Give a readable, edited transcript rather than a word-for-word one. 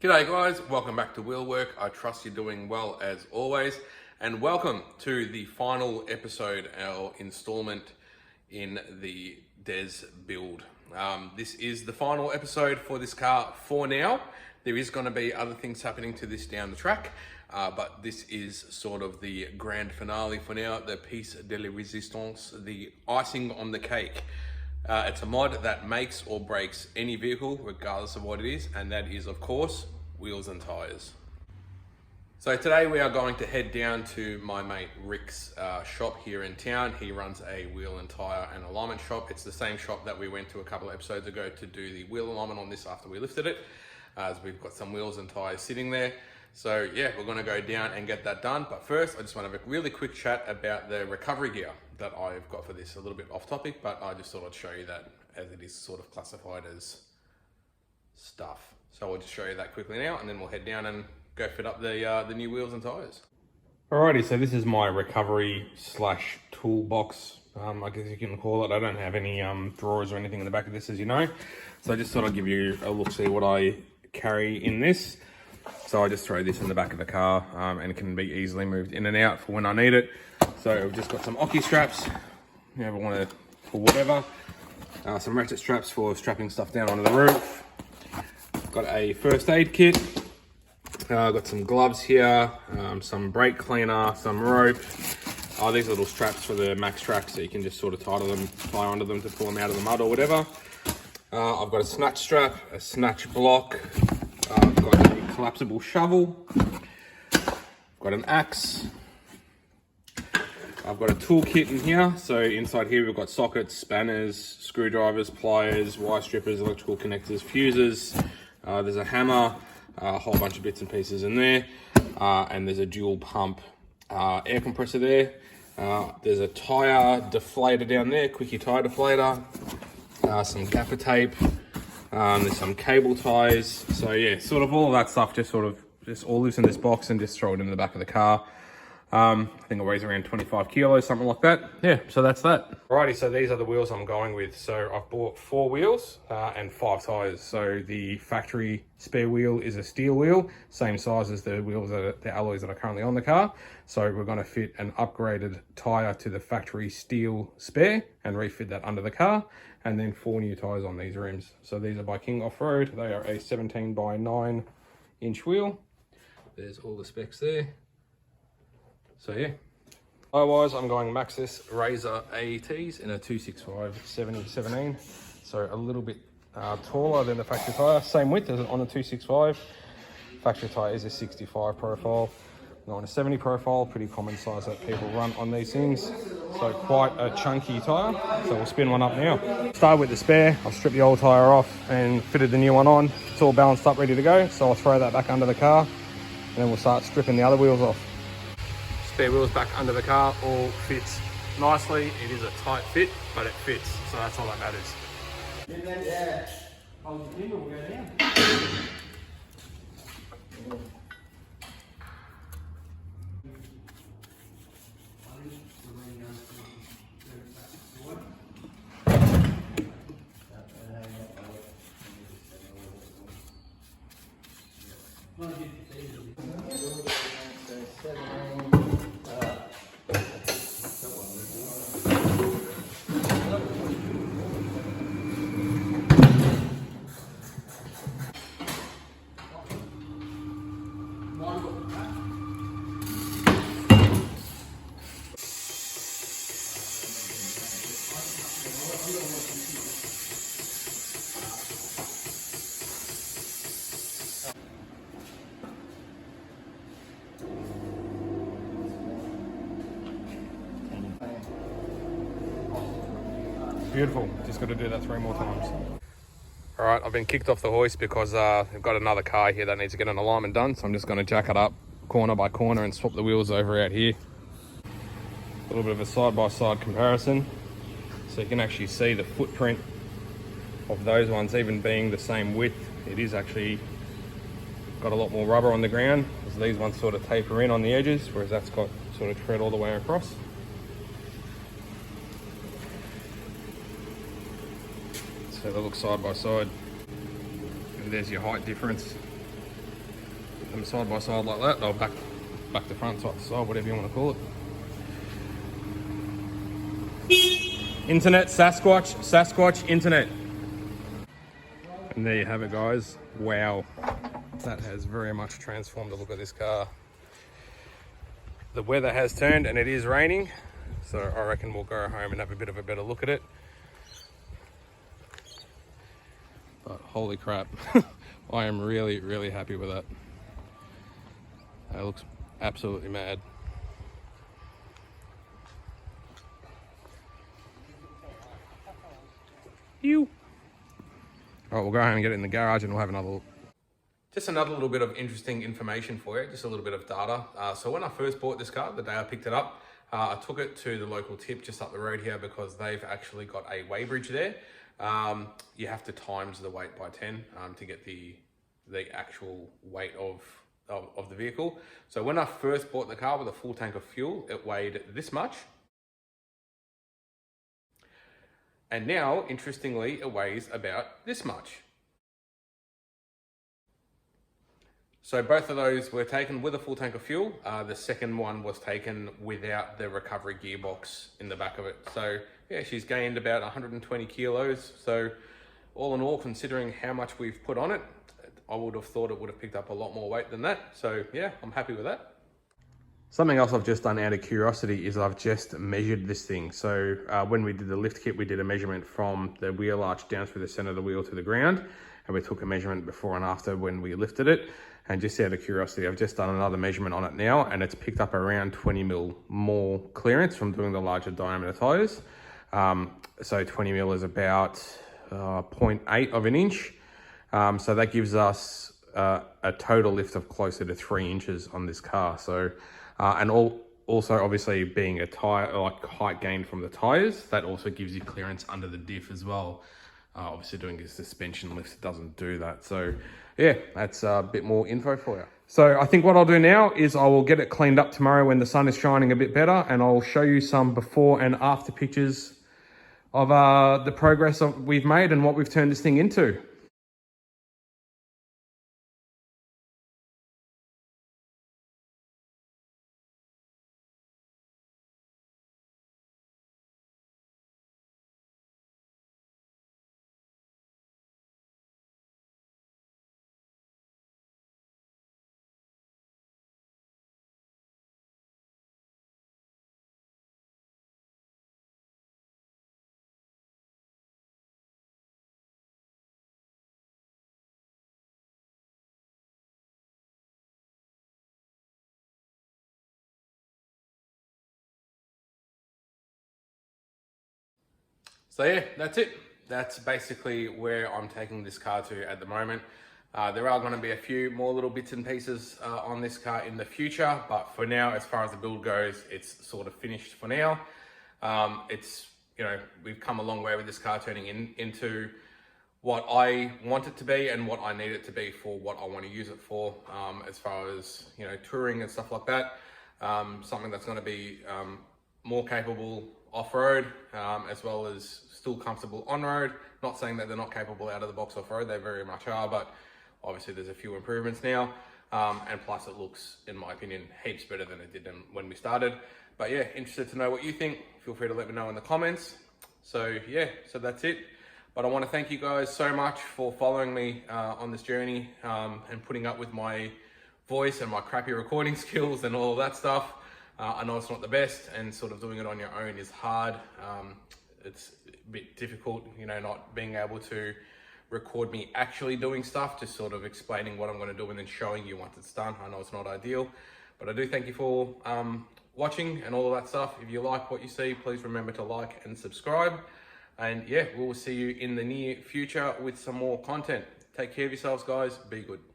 G'day guys, welcome back to Wheel Work. I trust you're doing well as always, and welcome to the final episode, our installment in the Des build. This is the final episode for this car for now. There is going to be other things happening to this down the track, but this is sort of the grand finale for now, the piece de la resistance, the icing on the cake. It's a mod that makes or breaks any vehicle, regardless of what it is, and that is, of course, wheels and tires. So today we are going to head down to my mate Rick's shop here in town. He runs a wheel and tire and alignment shop. It's the same shop that we went to a couple of episodes ago to do the wheel alignment on this after we lifted it, as we've got some wheels and tires sitting there. So yeah, we're going to go down and get that done. But first, I just want to have a really quick chat about the recovery gear that I've got for this. A little bit off topic, but I just thought I'd show you that, as it is sort of classified as stuff. So I'll just show you that quickly now, and then we'll head down and go fit up the new wheels and tires. Alrighty, so this is my recovery slash toolbox, I guess you can call it. I don't have any drawers or anything in the back of this, as you know. So I just thought I'd give you a look, see what I carry in this. So I just throw this in the back of the car, and it can be easily moved in and out for when I need it. So we've just got some Oki straps, if you ever want to, for whatever. Some ratchet straps for strapping stuff down onto the roof. Got a first aid kit. Got some gloves here, some brake cleaner, some rope. These little straps for the max track, so you can just sort of tie onto them to pull them out of the mud or whatever. I've got a snatch strap, a snatch block. I've got a collapsible shovel. I've got an axe. I've got a tool kit in here. So inside here we've got sockets, spanners, screwdrivers, pliers, wire strippers, electrical connectors, fuses. There's a hammer, a whole bunch of bits and pieces in there, and there's a dual pump air compressor there. There's a tire deflator down there, quickie tire deflator, some gaffer tape, there's some cable ties. So yeah, sort of all of that stuff just all lives in this box and just throw it in the back of the car. I think it weighs around 25 kilos, something like that. Yeah, so that's that. Alrighty, so these are the wheels I'm going with. So I've bought 4 wheels and 5 tires. So the factory spare wheel is a steel wheel, same size as the wheels, the alloys that are currently on the car. So we're going to fit an upgraded tire to the factory steel spare and refit that under the car. And then 4 new tires on these rims. So these are by King Off-Road. They are a 17 by 9 inch wheel. There's all the specs there. So yeah, otherwise I'm going Maxxis Razor AETs in a 265/70/17, so a little bit taller than the factory tire, same width as on a 265. Factory tire is a 65 profile, not a 70 profile, pretty common size that people run on these things. So quite a chunky tire. So we'll spin one up now. Start with the spare. I'll strip the old tire off and fitted the new one on. It's all balanced up, ready to go. So I'll throw that back under the car, and then we'll start stripping the other wheels off. Spare wheels back under the car, all fits nicely. It is a tight fit, but it fits, so that's all that matters. Beautiful, just got to do that 3 more times. All right, I've been kicked off the hoist because I've got another car here that needs to get an alignment done. So I'm just going to jack it up corner by corner and swap the wheels over out here. A little bit of a side-by-side comparison. So you can actually see the footprint of those ones, even being the same width. It is actually got a lot more rubber on the ground, as these ones sort of taper in on the edges, whereas that's got sort of tread all the way across. So they look side by side, and there's your height difference. them side by side like that, or back to front, side to side, whatever you want to call it. Internet, Sasquatch, internet. And there you have it, guys. Wow, that has very much transformed the look of this car. The weather has turned and it is raining, so I reckon we'll go home and have a bit of a better look at it. But holy crap, I am really, really happy with that. That looks absolutely mad. All right, we'll go home and get it in the garage and we'll have another look. Just another little bit of interesting information for you, just a little bit of data. So when I first bought this car, the day I picked it up, I took it to the local tip just up the road here because they've actually got a weighbridge there. You have to times the weight by 10 to get the actual weight of the vehicle. So when I first bought the car with a full tank of fuel, it weighed this much. And now, interestingly, it weighs about this much. So both of those were taken with a full tank of fuel. The second one was taken without the recovery gearbox in the back of it. So yeah, she's gained about 120 kilos. So all in all, considering how much we've put on it, I would have thought it would have picked up a lot more weight than that. So yeah, I'm happy with that. Something else I've just done out of curiosity is I've just measured this thing. So when we did the lift kit, we did a measurement from the wheel arch down through the center of the wheel to the ground. And we took a measurement before and after when we lifted it. And just out of curiosity, I've just done another measurement on it now, and it's picked up around 20 mil more clearance from doing the larger diameter tires. So 20 mil is about 0.8 of an inch. So that gives us a total lift of closer to 3 inches on this car. So, and also obviously being a tire, like height gain from the tires, that also gives you clearance under the diff as well. Obviously doing a suspension lift doesn't do that. So yeah, that's a bit more info for you. So I think what I'll do now is I will get it cleaned up tomorrow when the sun is shining a bit better, and I'll show you some before and after pictures of the progress we've made and what we've turned this thing into. So yeah, that's it. That's basically where I'm taking this car to at the moment. There are going to be a few more little bits and pieces on this car in the future, but for now, as far as the build goes, it's sort of finished for now. It's, you know, we've come a long way with this car turning into what I want it to be and what I need it to be for what I want to use it for, as far as, you know, touring and stuff like that. Something that's going to be more capable off-road, as well as still comfortable on-road. Not saying that they're not capable out of the box off-road, they very much are, but obviously there's a few improvements now. And plus it looks, in my opinion, heaps better than it did when we started. But yeah, interested to know what you think. Feel free to let me know in the comments. So yeah, so that's it. But I want to thank you guys so much for following me on this journey, and putting up with my voice and my crappy recording skills and all of that stuff. I know it's not the best, and sort of doing it on your own is hard. It's a bit difficult, you know, not being able to record me actually doing stuff, just sort of explaining what I'm going to do and then showing you once it's done. I know it's not ideal, but I do thank you for watching and all of that stuff. If you like what you see, please remember to like and subscribe. And yeah, we'll see you in the near future with some more content. Take care of yourselves, guys. Be good.